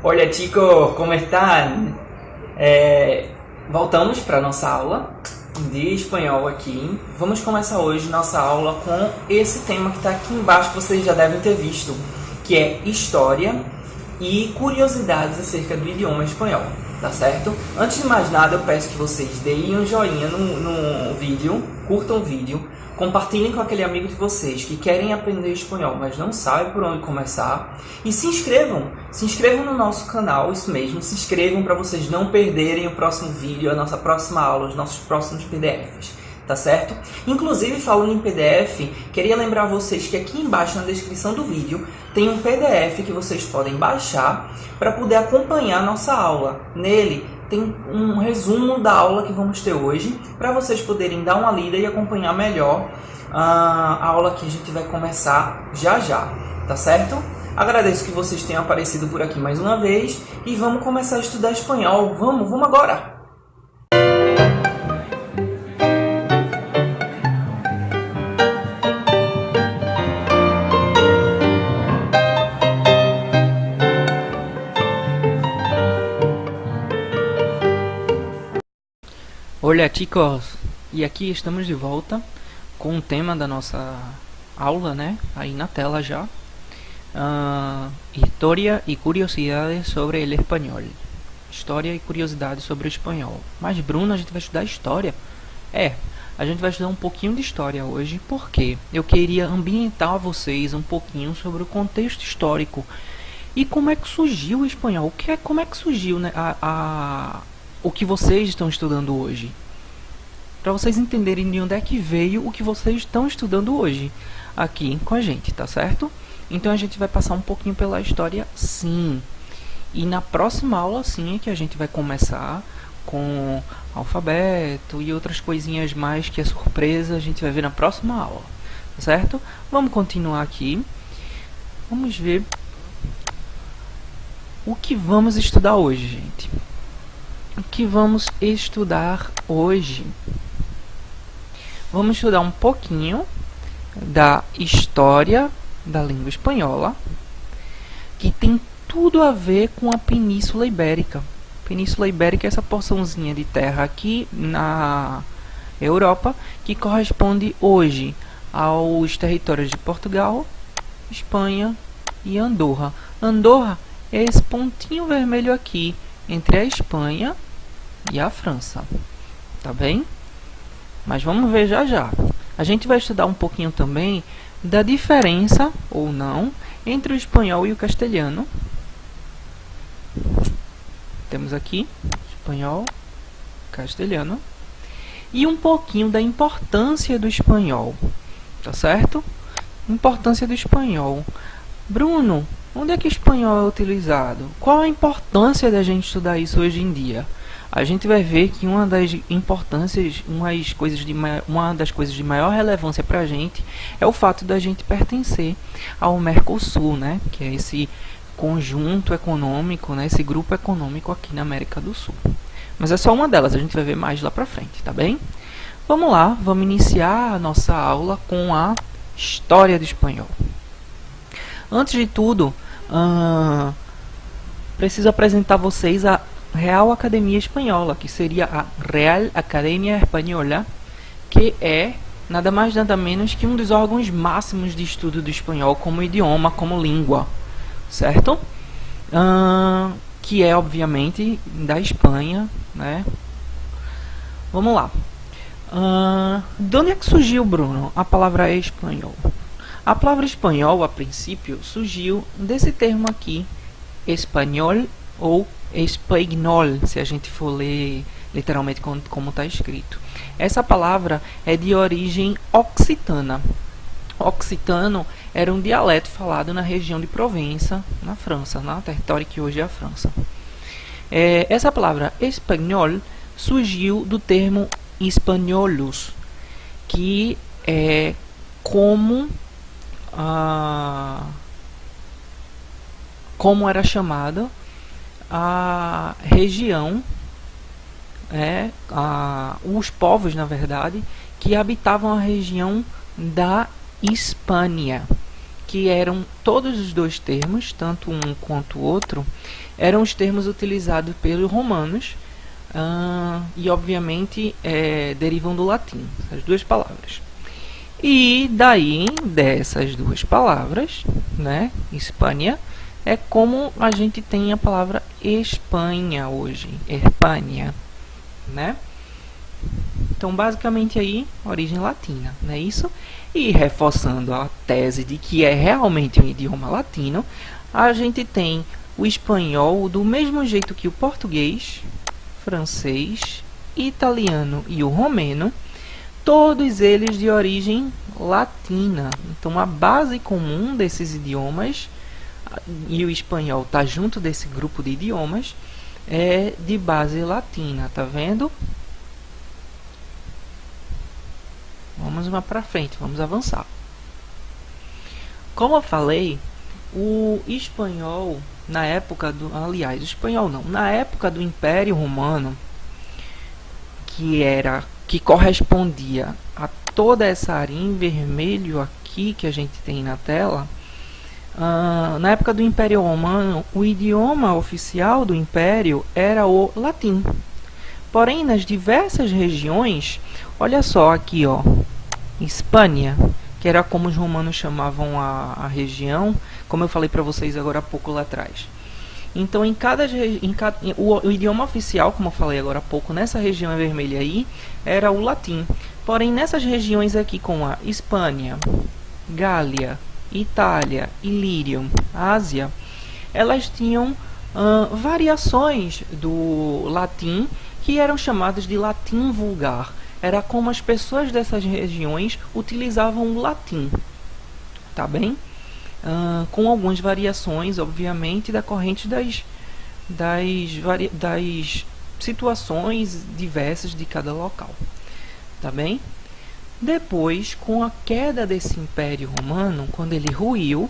Hola chicos, ¿cómo están? Voltamos para nossa aula de espanhol aqui. Vamos começar hoje nossa aula com esse tema que está aqui embaixo, que vocês já devem ter visto, que é História e curiosidades acerca do idioma espanhol, tá certo? Antes de mais nada, eu peço que vocês deem um joinha no vídeo, curtam o vídeo, compartilhem com aquele amigo de vocês que querem aprender espanhol, mas não sabem por onde começar. E se inscrevam no nosso canal, isso mesmo, se inscrevam para vocês não perderem o próximo vídeo, a nossa próxima aula, os nossos próximos PDFs, tá certo? Inclusive, falando em PDF, queria lembrar vocês que aqui embaixo na descrição do vídeo tem um PDF que vocês podem baixar para poder acompanhar a nossa aula. Nele tem um resumo da aula que vamos ter hoje, para vocês poderem dar uma lida e acompanhar melhor a aula que a gente vai começar já já, tá certo? Agradeço que vocês tenham aparecido por aqui mais uma vez e vamos começar a estudar espanhol. Vamos agora! Olá chicos, e aqui estamos de volta com o tema da nossa aula, né? Aí na tela já. História e curiosidades sobre o espanhol. História e curiosidades sobre o espanhol. Mas Bruno, a gente vai estudar história? A gente vai estudar um pouquinho de história hoje, porque eu queria ambientar vocês um pouquinho sobre o contexto histórico e como é que surgiu o espanhol. Como é que surgiu, né, o que vocês estão estudando hoje, para vocês entenderem de onde é que veio o que vocês estão estudando hoje aqui com a gente, tá certo? Então a gente vai passar um pouquinho pela história, sim, e na próxima aula sim é que a gente vai começar com alfabeto e outras coisinhas mais que é surpresa, a gente vai ver na próxima aula, tá certo? Vamos continuar aqui, vamos ver o que vamos estudar hoje, gente. O que vamos estudar hoje? Vamos estudar um pouquinho da história da língua espanhola, que tem tudo a ver com a Península Ibérica. Península Ibérica é essa porçãozinha de terra aqui na Europa, que corresponde hoje aos territórios de Portugal, Espanha e Andorra. Andorra é esse pontinho vermelho aqui, entre a Espanha e a França, tá bem? Mas vamos ver já já. A gente vai estudar um pouquinho também da diferença, ou não, entre o espanhol e o castelhano. Temos aqui espanhol, castelhano. E um pouquinho da importância do espanhol, tá certo? Importância do espanhol. Bruno, onde é que o espanhol é utilizado? Qual a importância da gente estudar isso hoje em dia? A gente vai ver que uma das importâncias, uma das coisas de maior relevância para a gente é o fato da gente pertencer ao Mercosul, né? Que é esse conjunto econômico, né? Esse grupo econômico aqui na América do Sul. Mas é só uma delas, a gente vai ver mais lá para frente, tá bem? Vamos lá, vamos iniciar a nossa aula com a história do espanhol. Antes de tudo, preciso apresentar a vocês a Real Academia Espanhola, que seria a Real Academia Espanhola, que é nada mais nada menos que um dos órgãos máximos de estudo do espanhol como idioma, como língua, certo? Que é, obviamente, da Espanha, né? Vamos lá. De onde é que surgiu, Bruno, a palavra espanhol? A palavra espanhol, a princípio, surgiu desse termo aqui, espanhol ou espanhol, se a gente for ler literalmente como está escrito. Essa palavra é de origem occitana. Occitano era um dialeto falado na região de Provença, na França, no território que hoje é a França. Essa palavra espanhol surgiu do termo hispaniolos, que é como era chamada a região, os povos, na verdade, que habitavam a região da Hispânia, que eram todos os dois termos, tanto um quanto o outro, eram os termos utilizados pelos romanos e, obviamente, derivam do latim, as duas palavras. E daí, dessas duas palavras, né, Hispânia, é como a gente tem a palavra Espanha hoje, Espanha, né? Então, basicamente aí, origem latina, não é isso? E reforçando a tese de que é realmente um idioma latino, a gente tem o espanhol do mesmo jeito que o português, francês, italiano e o romeno, todos eles de origem latina. Então, a base comum desses idiomas, e o espanhol está junto desse grupo de idiomas, é de base latina, tá vendo? Vamos mais para frente, vamos avançar. Como eu falei, o espanhol na época do, aliás, o espanhol não, na época do Império Romano, que correspondia a toda essa área em vermelho aqui que a gente tem na tela, na época do Império Romano, o idioma oficial do Império era o latim. Porém, nas diversas regiões, olha só aqui, ó, Hispânia, que era como os romanos chamavam a região, como eu falei para vocês agora há pouco lá atrás. Então, o idioma oficial, como eu falei agora há pouco, nessa região vermelha aí, era o latim. Porém, nessas regiões aqui, como a Hispânia, Gália, Itália, Ilírio, Ásia, elas tinham variações do latim que eram chamadas de latim vulgar. Era como as pessoas dessas regiões utilizavam o latim, tá bem? Com algumas variações, obviamente, decorrentes das situações diversas de cada local, tá bem? Depois, com a queda desse Império Romano, quando ele ruiu,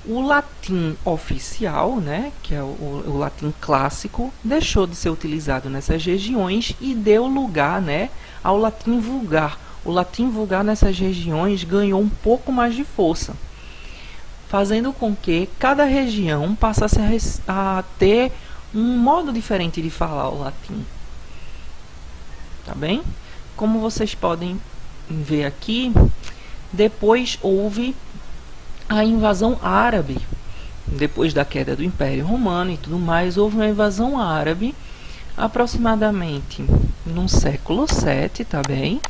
o latim oficial, né, que é o latim clássico, deixou de ser utilizado nessas regiões e deu lugar, né, ao latim vulgar. O latim vulgar nessas regiões ganhou um pouco mais de força, fazendo com que cada região passasse a ter um modo diferente de falar o latim. Tá bem? Como vocês podem ver aqui, depois houve a invasão árabe. Depois da queda do Império Romano e tudo mais, houve uma invasão árabe aproximadamente no século VII, tá bem?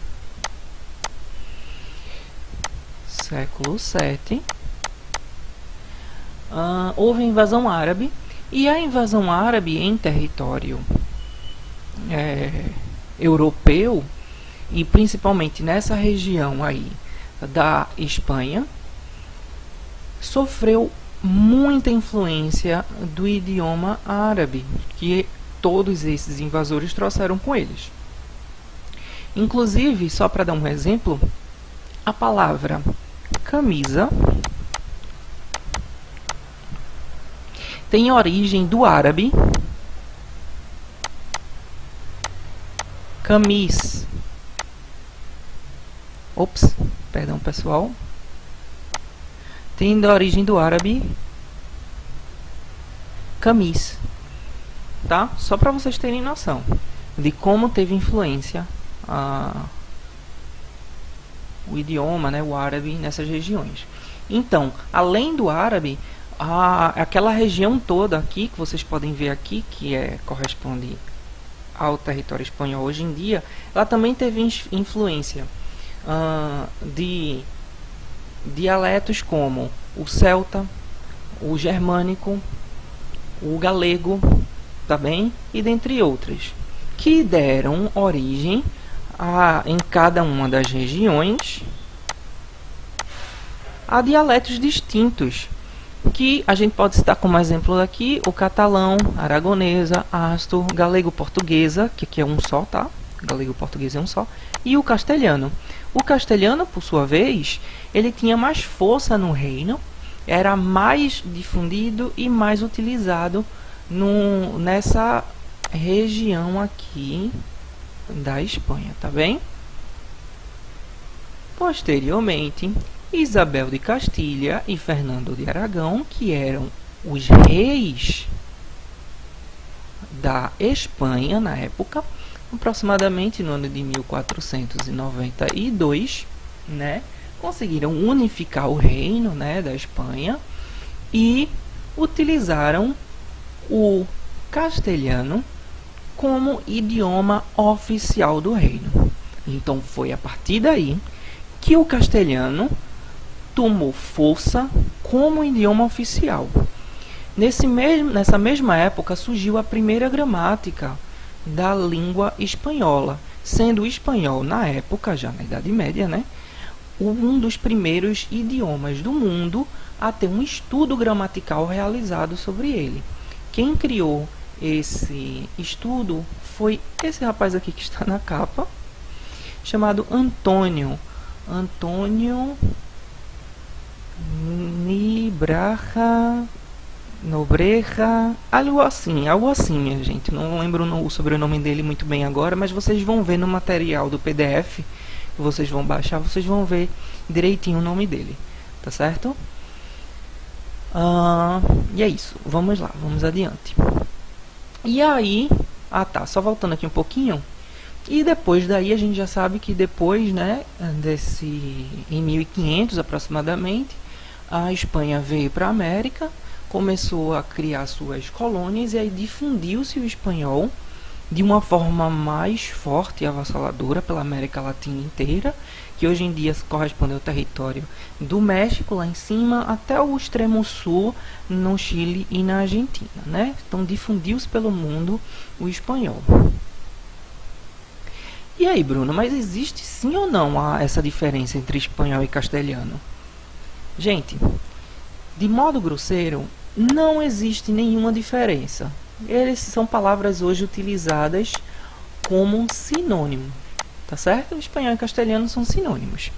Século VII. Houve a invasão árabe, e a invasão árabe em território europeu, e principalmente nessa região aí da Espanha, sofreu muita influência do idioma árabe, que todos esses invasores trouxeram com eles. Inclusive, só para dar um exemplo, a palavra camisa tem origem do árabe camis. Ops, perdão pessoal. Tem da origem do árabe camis, tá? Só para vocês terem noção de como teve influência o idioma, né, o árabe nessas regiões. Então, além do árabe, aquela região toda aqui que vocês podem ver aqui, que corresponde ao território espanhol hoje em dia, ela também teve influência de dialetos como o celta, o germânico, o galego, tá bem? E dentre outras, que deram origem em cada uma das regiões a dialetos distintos, que a gente pode citar como exemplo aqui o catalão, aragonesa, astur, galego-portuguesa, que aqui é um só, tá? Galego-português é um só, e o castelhano. O castelhano, por sua vez, ele tinha mais força no reino, era mais difundido e mais utilizado nessa região aqui da Espanha, tá bem? Posteriormente, Isabel de Castilha e Fernando de Aragão, que eram os reis da Espanha na época, aproximadamente no ano de 1492, né, conseguiram unificar o reino, né, da Espanha e utilizaram o castelhano como idioma oficial do reino. Então foi a partir daí que o castelhano tomou força como idioma oficial. Nessa mesma época surgiu a primeira gramática da língua espanhola, sendo o espanhol, na época, já na Idade Média, né, um dos primeiros idiomas do mundo a ter um estudo gramatical realizado sobre ele. Quem criou esse estudo foi esse rapaz aqui que está na capa, chamado Antônio Nobreja, algo assim, minha gente. Não lembro o sobrenome dele muito bem agora, mas vocês vão ver no material do PDF que vocês vão baixar, vocês vão ver direitinho o nome dele, tá certo? E é isso, vamos lá, vamos adiante. E aí, só voltando aqui um pouquinho, e depois daí a gente já sabe que depois, né, em 1500 aproximadamente, a Espanha veio para a América, começou a criar suas colônias e aí difundiu-se o espanhol de uma forma mais forte e avassaladora pela América Latina inteira, que hoje em dia corresponde ao território do México, lá em cima, até o extremo sul, no Chile e na Argentina, né? Então difundiu-se pelo mundo o espanhol. E aí, Bruno, mas existe sim ou não essa diferença entre espanhol e castelhano? Gente, de modo grosseiro, não existe nenhuma diferença. Eles são palavras hoje utilizadas como um sinônimo, tá certo? O espanhol e o castelhano são sinônimos.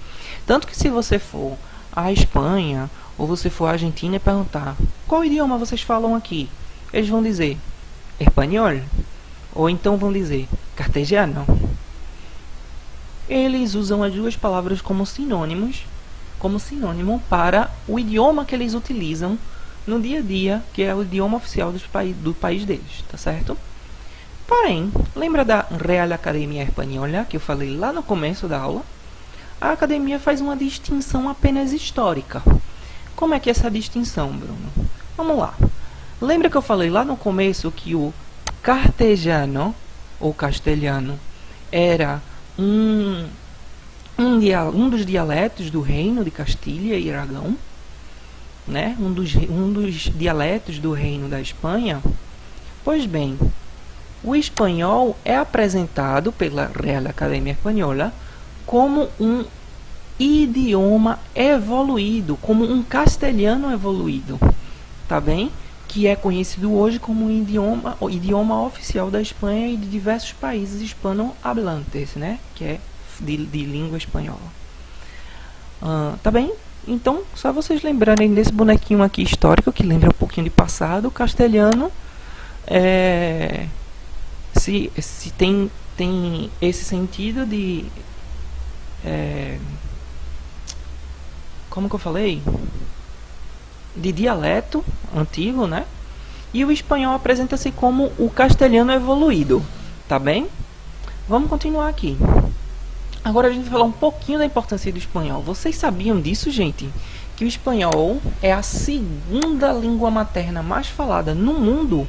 Tanto que se você for à Espanha ou você for à Argentina e perguntar qual idioma vocês falam aqui, eles vão dizer espanhol, ou então vão dizer castelhano. Eles usam as duas palavras como sinônimo para o idioma que eles utilizam no dia a dia, que é o idioma oficial do país deles, tá certo? Porém, lembra da Real Academia Espanhola, que eu falei lá no começo da aula? A academia faz uma distinção apenas histórica. Como é que é essa distinção, Bruno? Vamos lá. Lembra que eu falei lá no começo que o cartejano, ou castelhano, era um dos dialetos do reino de Castilha e Aragão, né? Um dos dialetos do reino da Espanha? Pois bem, o espanhol é apresentado pela Real Academia Espanhola como um idioma evoluído, como um castelhano evoluído, tá bem? Que é conhecido hoje como o idioma oficial da Espanha e de diversos países hispano-hablantes, né? Que é de língua espanhola. Tá bem? Então, só vocês lembrarem desse bonequinho aqui histórico, que lembra um pouquinho de passado. O castelhano se tem esse sentido de como que eu falei? De dialeto antigo, né? E o espanhol apresenta-se como o castelhano evoluído, tá bem? Vamos continuar aqui. Agora a gente vai falar um pouquinho da importância do espanhol. Vocês sabiam disso, gente? Que o espanhol é a segunda língua materna mais falada no mundo?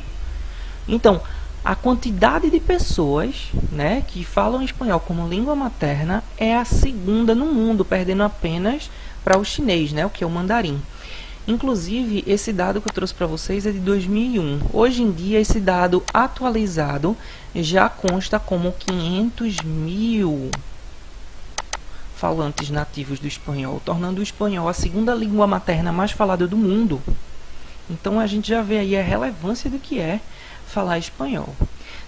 Então, a quantidade de pessoas, né, que falam espanhol como língua materna é a segunda no mundo, perdendo apenas para o chinês, né, o que é o mandarim. Inclusive, esse dado que eu trouxe para vocês é de 2001. Hoje em dia, esse dado atualizado já consta como 500 mil falantes nativos do espanhol, tornando o espanhol a segunda língua materna mais falada do mundo. Então, a gente já vê aí a relevância do que é falar espanhol.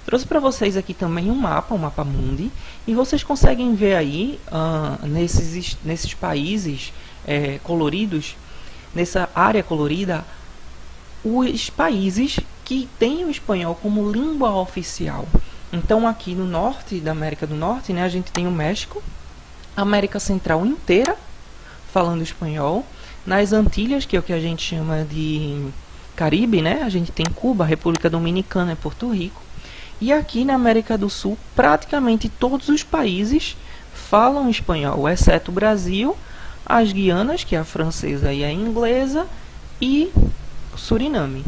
Trouxe para vocês aqui também um mapa mundi, e vocês conseguem ver aí, nesses países coloridos, nessa área colorida, os países que têm o espanhol como língua oficial. Então, aqui no norte da América do Norte, né, a gente tem o México, a América Central inteira falando espanhol. Nas Antilhas, que é o que a gente chama de Caribe, né? A gente tem Cuba, República Dominicana e Porto Rico. E aqui na América do Sul, praticamente todos os países falam espanhol, exceto o Brasil, as Guianas, que é a francesa e a inglesa, e Suriname,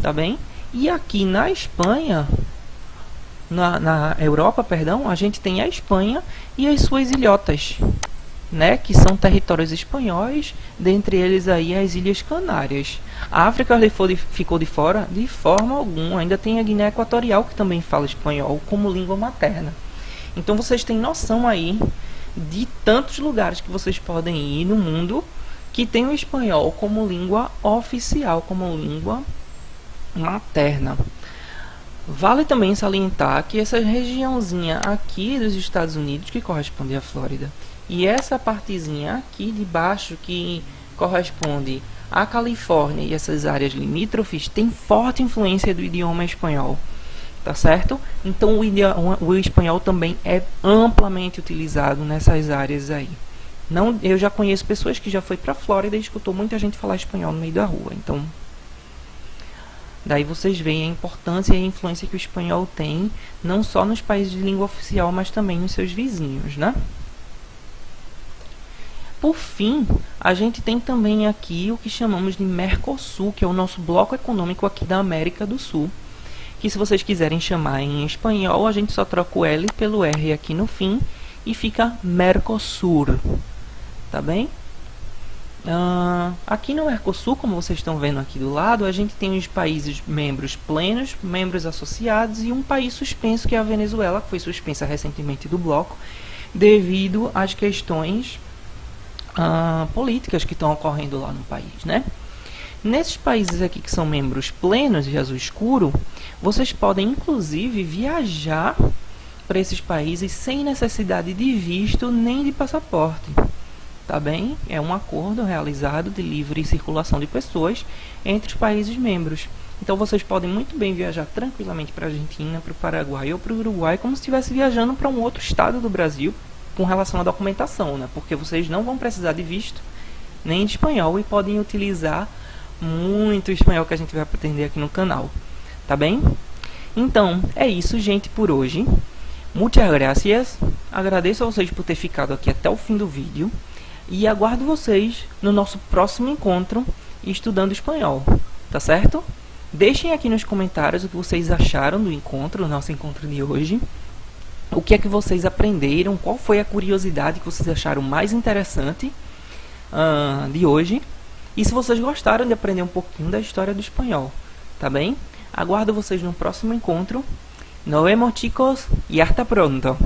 tá bem? E aqui na Espanha, na Europa, perdão, a gente tem a Espanha e as suas ilhotas, né, que são territórios espanhóis, dentre eles aí as Ilhas Canárias. A África ficou de fora de forma alguma, ainda tem a Guiné Equatorial que também fala espanhol como língua materna. Então vocês têm noção aí de tantos lugares que vocês podem ir no mundo que tem o espanhol como língua oficial, como língua materna. Vale também salientar que essa regiãozinha aqui dos Estados Unidos, que corresponde à Flórida, e essa partezinha aqui de baixo, que corresponde à Califórnia e essas áreas limítrofes, tem forte influência do idioma espanhol, tá certo? Então o espanhol também é amplamente utilizado nessas áreas aí. Não, eu já conheço pessoas que já foi para a Flórida e escutou muita gente falar espanhol no meio da rua, então daí vocês veem a importância e a influência que o espanhol tem, não só nos países de língua oficial, mas também nos seus vizinhos, né? Por fim, a gente tem também aqui o que chamamos de Mercosul, que é o nosso bloco econômico aqui da América do Sul, que se vocês quiserem chamar em espanhol, a gente só troca o L pelo R aqui no fim e fica Mercosur, tá bem? Aqui no Mercosul, como vocês estão vendo aqui do lado, a gente tem os países membros plenos, membros associados e um país suspenso, que é a Venezuela, que foi suspensa recentemente do bloco, devido às questões políticas que estão ocorrendo lá no país, né? Nesses países aqui que são membros plenos de azul escuro, vocês podem inclusive viajar para esses países sem necessidade de visto nem de passaporte. Tá bem? É um acordo realizado de livre circulação de pessoas entre os países membros. Então vocês podem muito bem viajar tranquilamente para a Argentina, para o Paraguai ou para o Uruguai, como se estivesse viajando para um outro estado do Brasil com relação à documentação, né? Porque vocês não vão precisar de visto nem de espanhol e podem utilizar muito o espanhol que a gente vai aprender aqui no canal. Tá bem? Então, é isso, gente, por hoje. Muchas gracias. Agradeço a vocês por ter ficado aqui até o fim do vídeo. E aguardo vocês no nosso próximo encontro estudando espanhol, tá certo? Deixem aqui nos comentários o que vocês acharam do encontro, do nosso encontro de hoje. O que é que vocês aprenderam, qual foi a curiosidade que vocês acharam mais interessante de hoje. E se vocês gostaram de aprender um pouquinho da história do espanhol, tá bem? Aguardo vocês no próximo encontro. Nos vemos, chicos, y hasta pronto!